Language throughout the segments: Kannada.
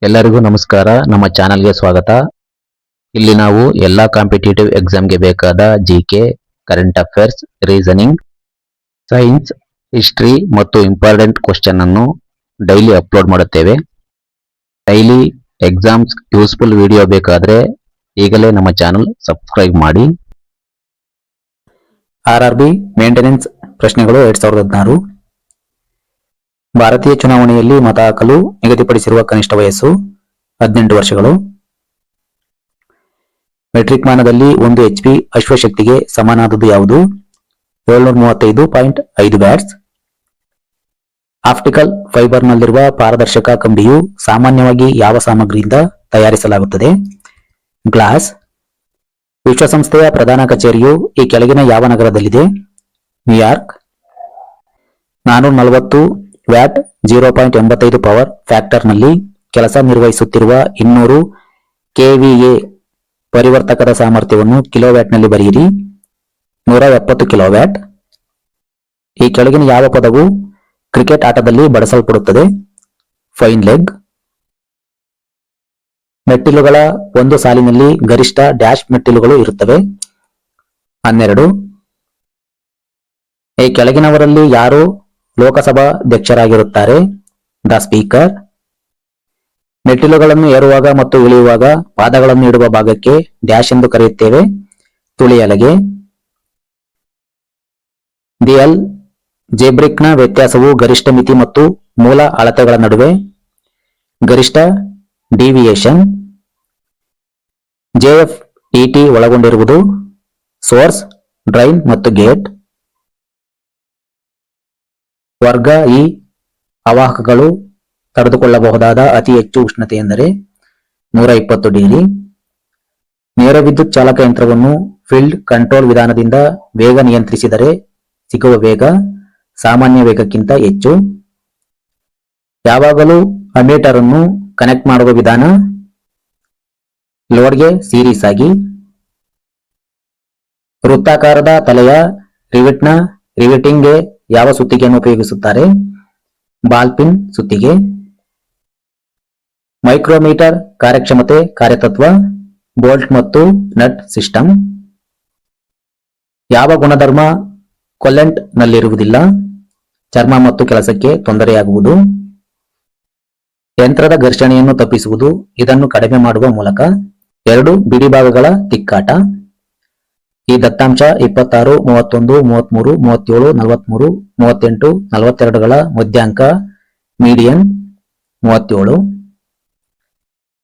ಎಲ್ಲರಿಗೂ ನಮಸ್ಕಾರ. ನಮ್ಮ ಚಾನಲ್ಗೆ ಸ್ವಾಗತ. ಇಲ್ಲಿ ನಾವು ಎಲ್ಲಾ ಕಾಂಪಿಟೇಟಿವ್ ಎಕ್ಸಾಮ್ಗೆ ಬೇಕಾದ GK, current affairs, reasoning, science, history ಮತ್ತು ಇಂಪಾರ್ಟೆಂಟ್ ಕ್ವಶನ್ ಅನ್ನು ಡೈಲಿ ಅಪ್ಲೋಡ್ ಮಾಡುತ್ತೇವೆ. ಡೈಲಿ ಎಕ್ಸಾಮ್ಸ್ ಯೂಸ್ಫುಲ್ ವಿಡಿಯೋ ಬೇಕಾದ್ರೆ ಈಗಲೇ ನಮ್ಮ ಚಾನಲ್ ಸಬ್ಸ್ಕ್ರೈಬ್ ಮಾಡಿ. ಆರ್ಆರ್ಬಿ ಮೇಂಟೆನೆನ್ಸ್ ಪ್ರಶ್ನೆಗಳು 2016. ಭಾರತೀಯ ಚುನಾವಣೆಯಲ್ಲಿ ಮತ ಹಾಕಲು ನಿಗದಿಪಡಿಸಿರುವ ಕನಿಷ್ಠ ವಯಸ್ಸು 18 ವರ್ಷಗಳು. ಮೆಟ್ರಿಕ್ ಮಾನದಲ್ಲಿ 1 HP ಅಶ್ವಶಕ್ತಿಗೆ ಸಮನಾದದ್ದು ಯಾವುದು? 735.5 ವ್ಯಾಟ್ಸ್. ಆಪ್ಟಿಕಲ್ ಫೈಬರ್ನಲ್ಲಿರುವ ಪಾರದರ್ಶಕ ಕಂಬಿಯು ಸಾಮಾನ್ಯವಾಗಿ ಯಾವ ಸಾಮಗ್ರಿಯಿಂದ ತಯಾರಿಸಲಾಗುತ್ತದೆ? ಗ್ಲಾಸ್. ವಿಶ್ವಸಂಸ್ಥೆಯ ಪ್ರಧಾನ ಕಚೇರಿಯು ಈ ಕೆಳಗಿನ ಯಾವ ನಗರದಲ್ಲಿದೆ? ನ್ಯೂಯಾರ್ಕ್. 440 ವ್ಯಾಟ್ 0.85 ಪವರ್ ಫ್ಯಾಕ್ಟರ್ನಲ್ಲಿ ಕೆಲಸ ನಿರ್ವಹಿಸುತ್ತಿರುವ 200 ಕೆವಿಎ ಪರಿವರ್ತಕದ ಸಾಮರ್ಥ್ಯವನ್ನು ಕಿಲೋವ್ಯಾಟ್ನಲ್ಲಿ ಬರೆಯಿರಿ. 170 ಕಿಲೋವ್ಯಾಟ್. ಈ ಕೆಳಗಿನ ಯಾವ ಪದವು ಕ್ರಿಕೆಟ್ ಆಟದಲ್ಲಿ ಬಳಸಲ್ಪಡುತ್ತದೆ? Fine leg. ಮೆಟ್ಟಿಲುಗಳ ಒಂದು ಸಾಲಿನಲ್ಲಿ ಗರಿಷ್ಠ ಡ್ಯಾಶ್ ಮೆಟ್ಟಿಲುಗಳು ಇರುತ್ತವೆ? 12. ಈ ಕೆಳಗಿನವರಲ್ಲಿ ಯಾರು ಲೋಕಸಭಾಧ್ಯಕ್ಷರಾಗಿರುತ್ತಾರೆ? The speaker. ಮೆಟ್ಟಿಲುಗಳನ್ನು ಏರುವಾಗ ಮತ್ತು ಇಳಿಯುವಾಗ ಪಾದಗಳನ್ನು ಇಡುವ ಭಾಗಕ್ಕೆ ಡ್ಯಾಶ್ ಎಂದು ಕರೆಯುತ್ತೇವೆ? ತುಳಿಯಲಗೆ. ದಿ ಜೆಬ್ರಿಕ್ನ ವ್ಯತ್ಯಾಸವು ಗರಿಷ್ಠ ಮಿತಿ ಮತ್ತು ಮೂಲ ಅಳತೆಗಳ ನಡುವೆ? ಗರಿಷ್ಠ ಡಿವಿಯೇಷನ್. ಜೆಎಫ್ಇಟಿ ಒಳಗೊಂಡಿರುವುದು ಸೋರ್ಸ್, ಡ್ರೈನ್ ಮತ್ತು ಗೇಟ್. ವರ್ಗ ಇ ಅವಾಹಕಗಳು ತಡೆದುಕೊಳ್ಳಬಹುದಾದ ಅತಿ ಹೆಚ್ಚು ಉಷ್ಣತೆ ಎಂದರೆ 120 ಡಿಗ್ರಿ. ನೇರ ವಿದ್ಯುತ್ ಚಾಲಕ ಯಂತ್ರವನ್ನು ಫೀಲ್ಡ್ ಕಂಟ್ರೋಲ್ ವಿಧಾನದಿಂದ ವೇಗ ನಿಯಂತ್ರಿಸಿದರೆ ಸಿಗುವ ವೇಗ ಸಾಮಾನ್ಯ ವೇಗಕ್ಕಿಂತ ಹೆಚ್ಚು. ಯಾವಾಗಲೂ ಅಮೀಟರ್ ಅನ್ನು ಕನೆಕ್ಟ್ ಮಾಡುವ ವಿಧಾನ? ಲೋಡ್ಗೆ ಸೀರೀಸ್ ಆಗಿ. ವೃತ್ತಾಕಾರದ ತಲೆಯ ರಿವೆಟ್ನ ರಿವೆಟಿಂಗ್ಗೆ ಯಾವ ಸುತ್ತಿಗೆಯನ್ನು ಉಪಯೋಗಿಸುತ್ತಾರೆ? ಬಾಲ್ ಪಿನ್ ಸುತ್ತಿಗೆ. ಮೈಕ್ರೋಮೀಟರ್ ಕಾರ್ಯಕ್ಷಮತೆ ಕಾರ್ಯತತ್ವ? ಬೋಲ್ಟ್ ಮತ್ತು ನಟ್ ಸಿಸ್ಟಮ್. ಯಾವ ಗುಣಧರ್ಮ ಕೊಲ್ಲೆಂಟ್ ನಲ್ಲಿರುವುದಿಲ್ಲ? ಚರ್ಮ ಮತ್ತು ಕೆಲಸಕ್ಕೆ ತೊಂದರೆಯಾಗುವುದು. ಯಂತ್ರದ ಘರ್ಷಣೆಯನ್ನು ತಪ್ಪಿಸುವುದು ಇದನ್ನು ಕಡಿಮೆ ಮಾಡುವ ಮೂಲಕ. 2 ಬಿಡಿಭಾಗಗಳ ತಿಕ್ಕಾಟ. ಈ ದತ್ತಾಂಶ 26, 31, 33, 37, 43, 38, 42ಗಳ ಮಧ್ಯಾಂಕ ಮೀಡಿಯನ್ 37.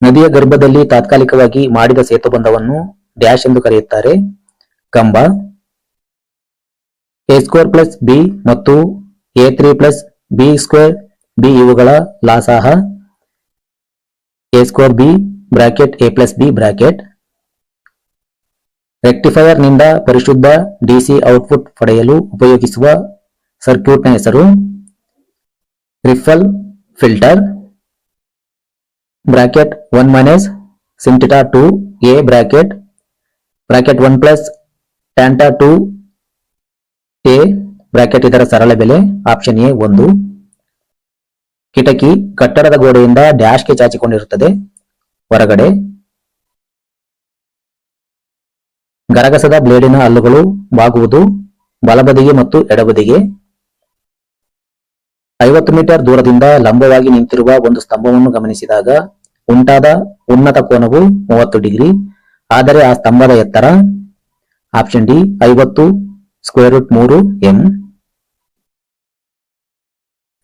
ನದಿಯ ಗರ್ಭದಲ್ಲಿ ತಾತ್ಕಾಲಿಕವಾಗಿ ಮಾಡಿದ ಸೇತುಬಂಧವನ್ನು ಡ್ಯಾಶ್ ಎಂದು ಕರೆಯುತ್ತಾರೆ? ಕಂಬ. a² + b ಮತ್ತು a3 + b² ಇವುಗಳ ಲಾಸಾಹ? a²b bracket a + b bracket. Rectifier ನಿಂದ ಪರಿಶುದ್ಧ ಡಿಸಿ ಔಟ್ಪುಟ್ ಪಡೆಯಲು ಉಪಯೋಗಿಸುವ ಸರ್ಕ್ಯೂಟ್ನ ಹೆಸರು? Ripple filter. Bracket 1 - sin θ 2 a bracket 1 + tan θ 2 a bracket ಇದರ ಸರಳ ಬೆಲೆ ಆಪ್ಷನ್ ಎ 1. ಕಿಟಕಿ ಕಟ್ಟಡದ ಗೋಡೆಯಿಂದ ಡ್ಯಾಶ್ಗೆ ಚಾಚಿಕೊಂಡಿರುತ್ತದೆ? ಹೊರಗಡೆ. ಗರಗಸದ ಬ್ಲೇಡಿನ ಹಲ್ಲುಗಳು ಬಾಗುವುದು ಬಲಬದಿಗೆ ಮತ್ತು ಎಡಬದಿಗೆ. 50 ಮೀಟರ್ ದೂರದಿಂದ ಲಂಬವಾಗಿ ನಿಂತಿರುವ ಒಂದು ಸ್ತಂಭವನ್ನು ಗಮನಿಸಿದಾಗ ಉಂಟಾದ ಉನ್ನತ ಕೋನವು 30 ಡಿಗ್ರಿ. ಆದರೆ ಆ ಸ್ತಂಭದ ಎತ್ತರ? Option D 50√3 m.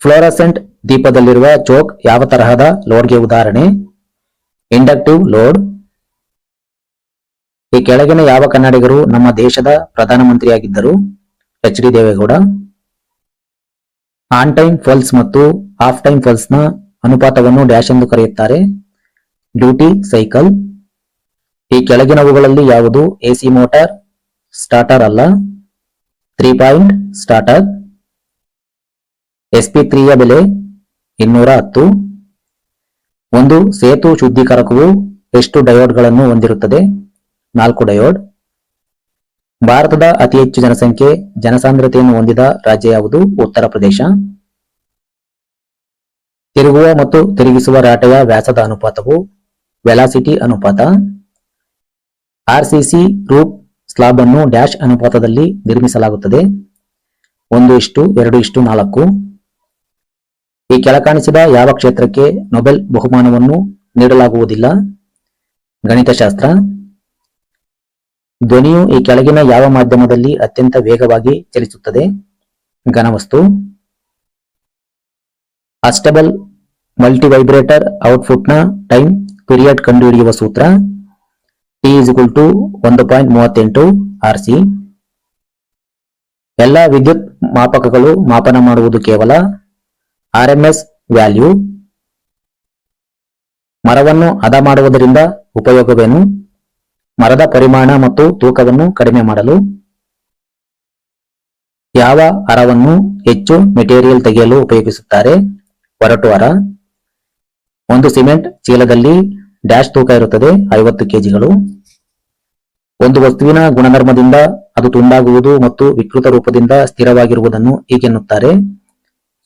ಫ್ಲೋರಸೆಂಟ್ ದೀಪದಲ್ಲಿರುವ ಚೋಕ್ ಯಾವ ತರಹದ ಲೋಡ್ಗೆ ಉದಾಹರಣೆ? Inductive load. ಈ ಕೆಳಗಿನ ಯಾವ ಕನ್ನಡಿಗರು ನಮ್ಮ ದೇಶದ ಪ್ರಧಾನಮಂತ್ರಿಯಾಗಿದ್ದರು? H D Deve Gowda. On time pulse ಮತ್ತು ಆಫ್ ಟೈಮ್ ಪಲ್ಸ್ನ ಅನುಪಾತವನ್ನು ಡ್ಯಾಶ್ ಎಂದು ಕರೆಯುತ್ತಾರೆ? Duty cycle. ಈ ಕೆಳಗಿನವುಗಳಲ್ಲಿ ಯಾವುದು ಎಸಿ ಮೋಟಾರ್ ಸ್ಟಾರ್ಟರ್ ಅಲ್ಲ? 3 ಪಾಯಿಂಟ್ ಸ್ಟಾರ್ಟರ್. SP3ಯ ಬೆಲೆ 210. ಒಂದು ಸೇತು ಶುದ್ಧೀಕರಕವು ಎಷ್ಟು ಡಯೋಡ್ಗಳನ್ನು ಹೊಂದಿರುತ್ತದೆ? 4 ಡಯೋಡ್. ಭಾರತದ ಅತಿ ಹೆಚ್ಚು ಜನಸಾಂದ್ರತೆಯನ್ನು ಹೊಂದಿದ ರಾಜ್ಯ ಯಾವುದು? ಉತ್ತರ ಪ್ರದೇಶ. ತಿರುಗುವ ಮತ್ತು ತಿರುಗಿಸುವ ರಾಟೆಯ ವ್ಯಾಸದ ಅನುಪಾತವು ವೆಲಾಸಿಟಿ ಅನುಪಾತ. ಆರ್ಸಿಸಿ ರೂಫ್ ಸ್ಲಾಬ್ ಅನ್ನು ಡ್ಯಾಶ್ ಅನುಪಾತದಲ್ಲಿ ನಿರ್ಮಿಸಲಾಗುತ್ತದೆ 1:2:4. ಈ ಕೆಳಕಾಣಿಸಿದ ಯಾವ ಕ್ಷೇತ್ರಕ್ಕೆ ನೊಬೆಲ್ ಬಹುಮಾನವನ್ನು ನೀಡಲಾಗುವುದಿಲ್ಲ? ಗಣಿತಶಾಸ್ತ್ರ. ಧ್ವನಿಯು ಈ ಕೆಳಗಿನ ಯಾವ ಮಾಧ್ಯಮದಲ್ಲಿ ಅತ್ಯಂತ ವೇಗವಾಗಿ ಚಲಿಸುತ್ತದೆ? ಘನವಸ್ತು. ಅಸ್ಟೇಬಲ್ ಮಲ್ಟಿವೈಬ್ರೇಟರ್ ಔಟ್ಪುಟ್ನ ಟೈಮ್ ಪೀರಿಯಡ್ ಕಂಡುಹಿಡಿಯುವ ಸೂತ್ರ T = 1.38 RC. ಎಲ್ಲ ವಿದ್ಯುತ್ ಮಾಪಕಗಳು ಮಾಪನ ಮಾಡುವುದು ಕೇವಲ RMS ವ್ಯಾಲ್ಯೂ. ಮರವನ್ನು ಹದ ಮಾಡುವುದರಿಂದ ಉಪಯೋಗವೇನು? ಮರದ ಪರಿಮಾಣ ಮತ್ತು ತೂಕವನ್ನು ಕಡಿಮೆ ಮಾಡಲು. ಯಾವ ಅರವನ್ನು ಹೆಚ್ಚು ಮೆಟೀರಿಯಲ್ ತೆಗೆಯಲು ಉಪಯೋಗಿಸುತ್ತಾರೆ? ಒರಟು ಅರ. ಒಂದು ಸಿಮೆಂಟ್ ಚೀಲದಲ್ಲಿ ಡ್ಯಾಶ್ ತೂಕ ಇರುತ್ತದೆ 50 ಕೆಜಿಗಳು. ಒಂದು ವಸ್ತುವಿನ ಗುಣಧರ್ಮದಿಂದ ಅದು ತುಂಡಾಗುವುದು ಮತ್ತು ವಿಕೃತ ರೂಪದಿಂದ ಸ್ಥಿರವಾಗಿರುವುದನ್ನು ಹೀಗೆನ್ನುತ್ತಾರೆ?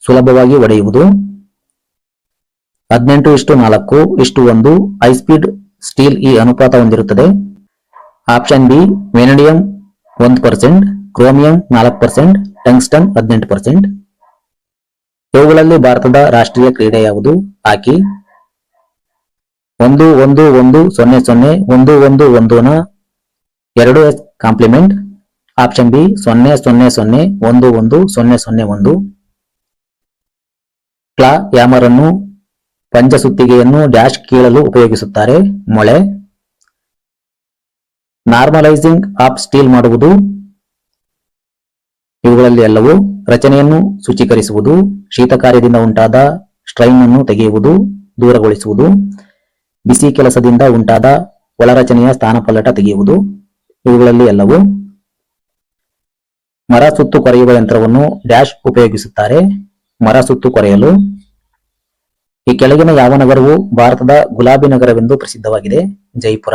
ಸುಲಭವಾಗಿ ಒಡೆಯುವುದು. 18:4:1 ಹೈಸ್ಪೀಡ್ ಸ್ಟೀಲ್ ಈ ಅನುಪಾತ ಹೊಂದಿರುತ್ತದೆ. Option B vanadium 1%, chromium 4%, tungsten 18%. ಇವುಗಳಲ್ಲಿ ಭಾರತದ ರಾಷ್ಟ್ರೀಯ ಕ್ರೀಡೆ ಯಾವುದು? ಹಾಕಿ. 1-1-1-0-0-1-1-1ನ 2s complement. Option B 0-0-0-1-1-0-0-1. Claw hammer ಅನ್ನು ಪಂಜಸುತ್ತಿಗೆಯನ್ನು ಡ್ಯಾಶ್ ಕೀಳಲು ಉಪಯೋಗಿಸುತ್ತಾರೆ? ಮೊಳೆ. ನಾರ್ಮಲೈಸಿಂಗ್ ಆಫ್ ಸ್ಟೀಲ್ ಮಾಡುವುದು. ಇವುಗಳಲ್ಲಿ ಎಲ್ಲವೂ ರಚನೆಯನ್ನು ಸೂಚೀಕರಿಸುವುದು, ಶೀತ ಕಾರ್ಯದಿಂದ ಉಂಟಾದ ಸ್ಟ್ರೈನ್ ಅನ್ನು ತೆಗೆಯುವುದು, ದೂರಗೊಳಿಸುವುದು, ಬಿಸಿ ಕೆಲಸದಿಂದ ಉಂಟಾದ ಒಳರಚನೆಯ ಸ್ಥಾನಪಲ್ಲಟ ತೆಗೆಯುವುದು. ಇವುಗಳಲ್ಲಿ ಎಲ್ಲವೂ. ಮರ ಸುತ್ತು ಕೊರೆಯುವ ಯಂತ್ರವನ್ನು ಡ್ಯಾಶ್ ಉಪಯೋಗಿಸುತ್ತಾರೆ? ಮರ ಸುತ್ತು ಕೊರೆಯಲು. ಈ ಕೆಳಗಿನ ಯಾವ ನಗರವು ಭಾರತದ ಗುಲಾಬಿ ನಗರವೆಂದು ಪ್ರಸಿದ್ಧವಾಗಿದೆ? ಜೈಪುರ.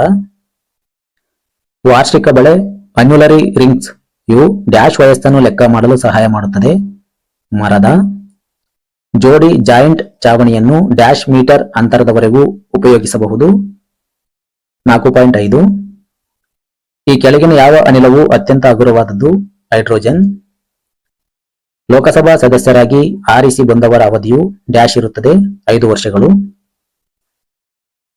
ವಾರ್ಷಿಕ ಬೆಳೆ ಅನ್ಯುಲರಿ ರಿಂಗ್ಸ್ ಇವು ಡ್ಯಾಶ್ ವಯಸ್ಸನ್ನು ಲೆಕ್ಕ ಮಾಡಲು ಸಹಾಯ ಮಾಡುತ್ತದೆ? ಮರದ. ಜೋಡಿ ಜಾಯಿಂಟ್ ಚಾವಣಿಯನ್ನು ಡ್ಯಾಶ್ ಮೀಟರ್ ಅಂತರದವರೆಗೂ ಉಪಯೋಗಿಸಬಹುದು? 4.5. ಈ ಕೆಳಗಿನ ಯಾವ ಅನಿಲವು ಅತ್ಯಂತ ಹಗುರವಾದದ್ದು? ಹೈಡ್ರೋಜನ್. ಲೋಕಸಭಾ ಸದಸ್ಯರಾಗಿ ಆರಿಸಿ ಬಂದವರ ಅವಧಿಯು ಡ್ಯಾಶ್ ಇರುತ್ತದೆ 5 ವರ್ಷಗಳು.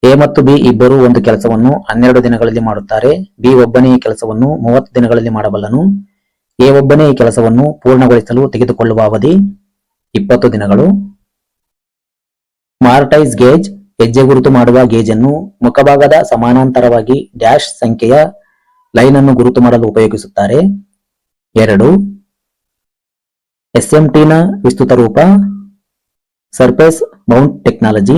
ಎ ಮತ್ತು ಬಿ ಇಬ್ಬರು ಒಂದು ಕೆಲಸವನ್ನು 12 ದಿನಗಳಲ್ಲಿ ಮಾಡುತ್ತಾರೆ. ಬಿ ಒಬ್ಬನೇ ಈ ಕೆಲಸವನ್ನು 30 ದಿನಗಳಲ್ಲಿ ಮಾಡಬಲ್ಲನು. ಎ ಒಬ್ಬನೇ ಈ ಕೆಲಸವನ್ನು ಪೂರ್ಣಗೊಳಿಸಲು ತೆಗೆದುಕೊಳ್ಳುವ ಅವಧಿ 20 ದಿನಗಳು. ಮಾರ್ಟೈಸ್ ಗೇಜ್ ಹೆಜ್ಜೆ ಗುರುತು ಮಾಡುವ ಗೇಜ್ ಅನ್ನು ಮುಖಭಾಗದ ಸಮಾನಾಂತರವಾಗಿ ಡ್ಯಾಶ್ ಸಂಖ್ಯೆಯ ಲೈನ್ ಅನ್ನು ಗುರುತು ಮಾಡಲು ಉಪಯೋಗಿಸುತ್ತಾರೆ? 2. SMT ನ ವಿಸ್ತೃತ ರೂಪ ಸರ್ಫೇಸ್ ಮೌಂಟ್ ಟೆಕ್ನಾಲಜಿ.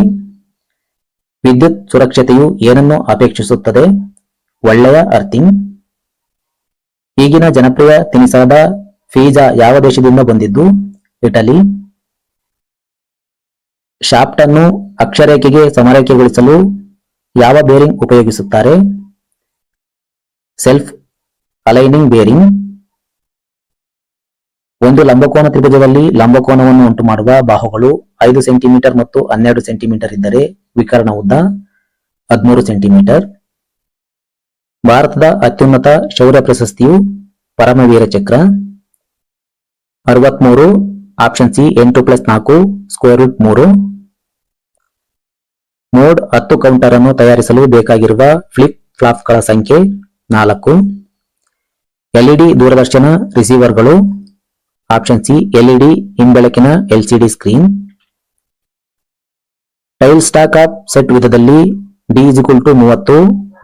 ವಿದ್ಯುತ್ ಸುರಕ್ಷತೆಯು ಏನನ್ನು ಅಪೇಕ್ಷಿಸುತ್ತದೆ? ಒಳ್ಳೆಯ ಅರ್ಥಿಂಗ್. ಈಗಿನ ಜನಪ್ರಿಯ ತಿನಿಸಾದ ಪಿಜ್ಜಾ ಯಾವ ದೇಶದಿಂದ ಬಂದಿದ್ದು? ಇಟಲಿ. ಶಾಫ್ಟ್ ಅನ್ನು ಅಕ್ಷರೇಖೆಗೆ ಸಮರೇಖೆಗೊಳಿಸಲು ಯಾವ ಬೇರಿಂಗ್ ಉಪಯೋಗಿಸುತ್ತಾರೆ? Self aligning bearing. ಒಂದು ಲಂಬಕೋನ ತ್ರಿಭುಜದಲ್ಲಿ ಲಂಬಕೋನವನ್ನು ಉಂಟು ಮಾಡುವ ಬಾಹುಗಳು 5 ಸೆಂಟಿಮೀಟರ್ ಮತ್ತು 12 ಸೆಂಟಿಮೀಟರ್ ಇದ್ದರೆ ವಿಕರ್ಣ ಉದ್ದ 13 ಸೆಂಟಿಮೀಟರ್. ಭಾರತದ ಅತ್ಯುನ್ನತ ಶೌರ್ಯ ಪ್ರಶಸ್ತಿಯು Paramvir Chakra. 63. Option C 8+4 √3. Mode 10 counter ಅನ್ನು ತಯಾರಿಸಲು ಬೇಕಾಗಿರುವ ಫ್ಲಿಪ್ ಫ್ಲಾಪ್ಗಳ ಸಂಖ್ಯೆ 4. ಎಲ್ಇಡಿ ದೂರದರ್ಶನ ರಿಸೀವರ್ಗಳು. ಆಪ್ಷನ್ ಸಿ ಎಲ್ಇಡಿ ಹಿಂಬೆಳಕಿನ LCD screen. Tailstock offset ವಿಧದಲ್ಲಿ D = 30,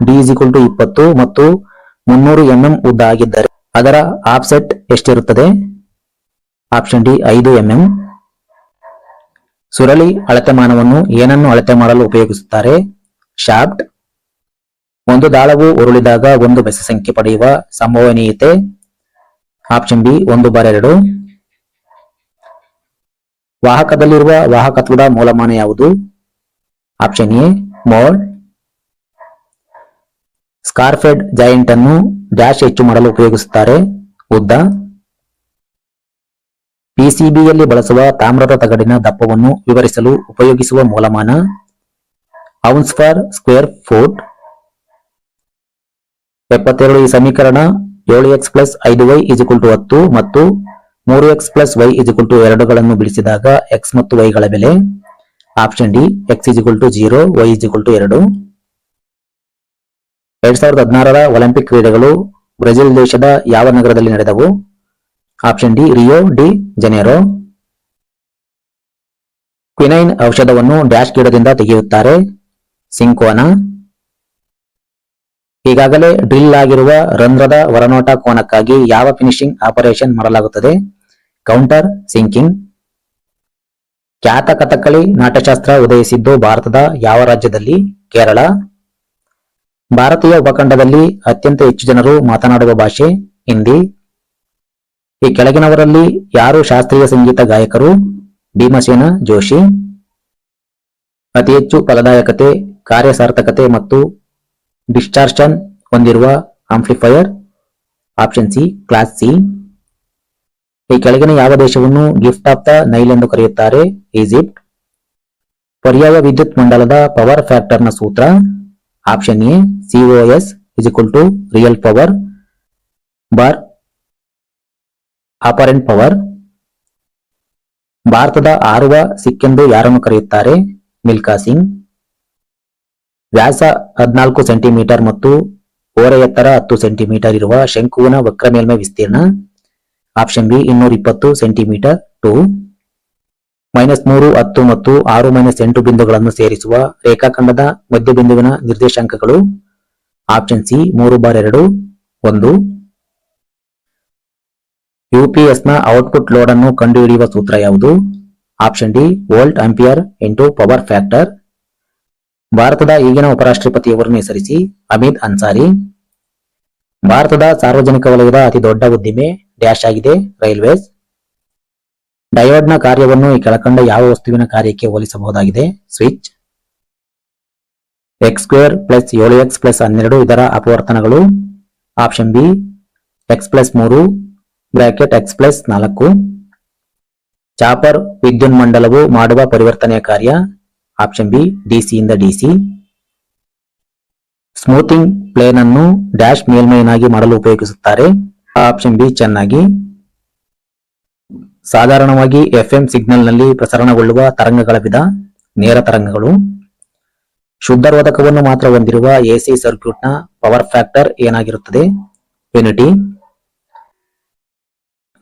D = 20 ಮತ್ತು 300 mm ಉದ್ದ ಆಗಿದ್ದರೆ ಅದರ ಆಫ್ಸೆಟ್ ಎಷ್ಟಿರುತ್ತದೆ? Option D 5 mm. ಸುರಳಿ ಅಳತೆಮಾನವನ್ನು ಏನನ್ನು ಅಳತೆ ಮಾಡಲು ಉಪಯೋಗಿಸುತ್ತಾರೆ? ಶಾಫ್ಟ್. ಒಂದು ದಾಳವು ಉರುಳಿದಾಗ ಒಂದು ಬೆಸ ಸಂಖ್ಯೆ ಪಡೆಯುವ ಸಂಭವನೀಯತೆ? Option B 1/2. ವಾಹಕದಲ್ಲಿರುವ ವಾಹಕತ್ವದ ಮೂಲಮಾನ ಯಾವುದು? Option A mole. Scarfed joint ಅನ್ನು ಡ್ಯಾಶ್ ಹೆಚ್ಚು ಮಾಡಲು ಉಪಯೋಗಿಸುತ್ತಾರೆ? ಉದ್ದ. P ಪಿಸಿಬಿಯಲ್ಲಿ ಬಳಸುವ ತಾಮ್ರದ ತಗಡಿನ ದಪ್ಪವನ್ನು ವಿವರಿಸಲು ಉಪಯೋಗಿಸುವ ಮೂಲಮಾನ ಔನ್ಸ್ ಫಾರ್ ಸ್ಕ್ವೇರ್ ಫುಟ್. 72. ಈ ಸಮೀಕರಣ 7x + 5y = 10 ಮತ್ತು 3x + y = 2 ಗಳನ್ನು ಬಿಡಿಸಿದಾಗ x ಮತ್ತು y ಗಳ ಬೆಲೆ. Option D x = 0, y = 2. 2016ರ ಒಲಿಂಪಿಕ್ ಕ್ರೀಡೆಗಳು ಬ್ರೆಜಿಲ್ ದೇಶದ ಯಾವ ನಗರದಲ್ಲಿ ನಡೆದವು? Option D Rio de Janeiro. Quinine ಔಷಧವನ್ನು ಡ್ಯಾಶ್ ಗಿಡದಿಂದ ತೆಗೆಯುತ್ತಾರೆ? ಸಿಂಕೋನಾ. ಈಗಾಗಲೇ ಡ್ರಿಲ್ ಆಗಿರುವ ರಂಧ್ರದ ಹೊರನೋಟ ಕೋನಕ್ಕಾಗಿ ಯಾವ ಫಿನಿಶಿಂಗ್ ಆಪರೇಷನ್ ಮಾಡಲಾಗುತ್ತದೆ? Counter sinking. ಖ್ಯಾತ ಕಥಕ್ಕಳಿ ನಾಟ್ಯಶಾಸ್ತ್ರ ಉದಯಿಸಿದ್ದು ಭಾರತದ ಯಾವ ರಾಜ್ಯದಲ್ಲಿ? ಕೇರಳ. ಭಾರತೀಯ ಉಪಖಂಡದಲ್ಲಿ ಅತ್ಯಂತ ಹೆಚ್ಚು ಜನರು ಮಾತನಾಡುವ ಭಾಷೆ ಹಿಂದಿ. ಈ ಕೆಳಗಿನವರಲ್ಲಿ ಯಾರು ಶಾಸ್ತ್ರೀಯ ಸಂಗೀತ ಗಾಯಕರು? ಭೀಮಸೇನ ಜೋಶಿ. ಅತಿ ಹೆಚ್ಚು ಫಲದಾಯಕತೆ, ಕಾರ್ಯಸಾರ್ಥಕತೆ ಮತ್ತು ಡಿಸ್ಟಾರ್ಷನ್ ಹೊಂದಿರುವ amplifier? Option C class C. ಈ ಕೆಳಗಿನ ಯಾವ ದೇಶವನ್ನು ಗಿಫ್ಟ್ ಆಫ್ ದ ನೈಲ್ ಎಂದು ಕರೆಯುತ್ತಾರೆ? ಈಜಿಪ್ಟ್. ಪರ್ಯಾಯ ವಿದ್ಯುತ್ ಮಂಡಲದ ಪವರ್ ಫ್ಯಾಕ್ಟರ್ನ ಸೂತ್ರ? Option A COS = real power bar apparent power. ಭಾರತದ ಆರುವ ಸಿಕ್ಕೆಂದು ಯಾರನ್ನು ಕರೆಯುತ್ತಾರೆ? ಮಿಲ್ಕಾ ಸಿಂಗ್. ವ್ಯಾಸ 14 ಸೆಂಟಿಮೀಟರ್ ಮತ್ತು ಓರೆ ಎತ್ತರ 10 ಸೆಂಟಿಮೀಟರ್ ಇರುವ ಶಂಕುವಿನ ವಕ್ರ ಮೇಲ್ಮೈ ವಿಸ್ತೀರ್ಣ? Option B 220 centimetre 2. -3, 10 ಮತ್ತು 6, -8 ಬಿಂದುಗಳನ್ನು ಸೇರಿಸುವ ರೇಖಾಖಂಡದ ಮಧ್ಯಬಿಂದುವಿನ ನಿರ್ದೇಶಾಂಕಗಳು? Option C 3/2 1. ಯುಪಿಎಸ್ ನ ಔಟ್ಪುಟ್ ಲೋಡ್ ಅನ್ನು ಕಂಡುಹಿಡಿಯುವ ಸೂತ್ರ ಯಾವುದು? Option D volt ampere into power factor. ಭಾರತದ ಈಗಿನ ಉಪರಾಷ್ಟ್ರಪತಿಯವರನ್ನು ಹೆಸರಿಸಿ? ಹಮೀದ್ ಅನ್ಸಾರಿ. ಭಾರತದ ಸಾರ್ವಜನಿಕ ವಲಯದ ಅತಿ ದೊಡ್ಡ ಉದ್ದಿಮೆ ಡ್ಯಾಶ್ ಆಗಿದೆ? ರೈಲ್ವೇಸ್. ಡಯೋಡ್ನ ಕಾರ್ಯವನ್ನು ಈ ಕೆಳಕಂಡ ಯಾವ ವಸ್ತುವಿನ ಕಾರ್ಯಕ್ಕೆ ಹೋಲಿಸಬಹುದಾಗಿದೆ? ಸ್ವಿಚ್. x² + 7x + 12 ಇದರ ಅಪವರ್ತನಗಳು? Option B x + 3 bracket x + 4. Chopper ವಿದ್ಯುನ್ಮಂಡಲವು ಮಾಡುವ ಪರಿವರ್ತನೆಯ ಕಾರ್ಯ? ಆಪ್ಷನ್ ಬಿ DC ಇಂದ DC. ಸ್ಮೂತಿಂಗ್ ಪ್ಲೇನ್ ಅನ್ನು ಡ್ಯಾಶ್ ಮೇಲ್ಮೈನಾಗಿ ಮಾಡಲು ಉಪಯೋಗಿಸುತ್ತಾರೆ? ಆಪ್ಷನ್ ಬಿ ಚೆನ್ನಾಗಿ. ಸಾಧಾರಣವಾಗಿ FM ಸಿಗ್ನಲ್ನಲ್ಲಿ ಪ್ರಸರಣಗೊಳ್ಳುವ ತರಂಗಗಳ ವಿಧ? ನೇರ ತರಂಗಗಳು. ಶುದ್ಧರೋಧಕವನ್ನು ಮಾತ್ರ ಹೊಂದಿರುವ AC ಸರ್ಕ್ಯೂಟ್ನ ಪವರ್ ಫ್ಯಾಕ್ಟರ್ ಏನಾಗಿರುತ್ತದೆ? ಯುನಿಟಿ.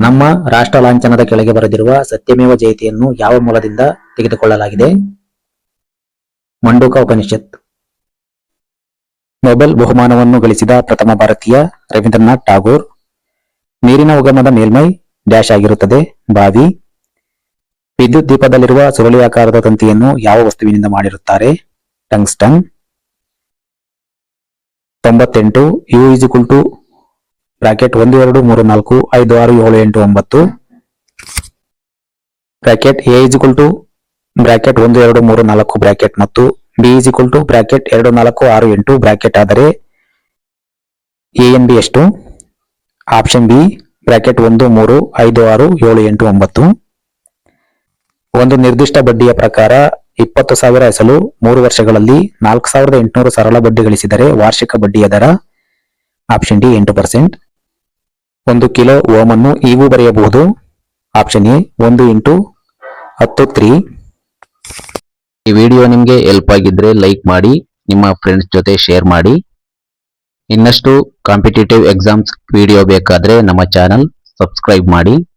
ನಮ್ಮ ರಾಷ್ಟ್ರ ಲಾಂಛನದ ಕೆಳಗೆ ಬರೆದಿರುವ ಸತ್ಯಮೇವ ಜಯತೆಯನ್ನು ಯಾವ ಮೂಲದಿಂದ ತೆಗೆದುಕೊಳ್ಳಲಾಗಿದೆ? ಮಂಡೂಕ ಉಪನಿಷತ್. ನೊಬೆಲ್ ಬಹುಮಾನವನ್ನು ಗಳಿಸಿದ ಪ್ರಥಮ ಭಾರತೀಯ? ರವೀಂದ್ರನಾಥ್ ಟಾಗೋರ್. ನೀರಿನ ಉಗಮದ ಮೇಲ್ಮೈ ಡ್ಯಾಶ್ ಆಗಿರುತ್ತದೆ? ಬಾವಿ. ವಿದ್ಯುತ್ ದೀಪದಲ್ಲಿರುವ ಸುರುಳಿಯಾಕಾರದ ತಂತಿಯನ್ನು ಯಾವ ವಸ್ತುವಿನಿಂದ ಮಾಡಿರುತ್ತಾರೆ? Tungsten. 98. U = bracket 1 2 3 4 5 6 7 8 9 bracket A = bracket 1 2 3 4 bracket ಮತ್ತು B = ಬ್ರಾಕೆಟ್ 2 4 6 8 ಬ್ರಾಕೆಟ್ ಆದರೆ ANB ಎಷ್ಟು? Option B bracket 1 3 5 6 7 8 9. ಒಂದು ನಿರ್ದಿಷ್ಟ ಬಡ್ಡಿಯ ಪ್ರಕಾರ 20,000 ಎಸಲು 3 ವರ್ಷಗಳಲ್ಲಿ 4,800 ಸರಳ ಬಡ್ಡಿ ಗಳಿಸಿದರೆ ವಾರ್ಷಿಕ ಬಡ್ಡಿಯ ದರ? Option D 8%. 1 ಕಿಲೋ ಓಮ್ ಅನ್ನು ಈಗೂ ಬರೆಯಬಹುದು? ಆಪ್ಷನ್ ಎ 1 × 10⁻³ ಈ ವಿಡಿಯೋ ನಿಮಗೆ ಹೆಲ್ಪ್ ಆಗಿದ್ರೆ ಲೈಕ್ ಮಾಡಿ, ನಿಮ್ಮ ಫ್ರೆಂಡ್ಸ್ ಜೊತೆ ಶೇರ್ ಮಾಡಿ. ಇನ್ನಷ್ಟು ಕಾಂಪಿಟೇಟಿವ್ ಎಕ್ಸಾಮ್ಸ್ ವಿಡಿಯೋ ಬೇಕಾದ್ರೆ ನಮ್ಮ ಚಾನಲ್ ಸಬ್ಸ್ಕ್ರೈಬ್ ಮಾಡಿ.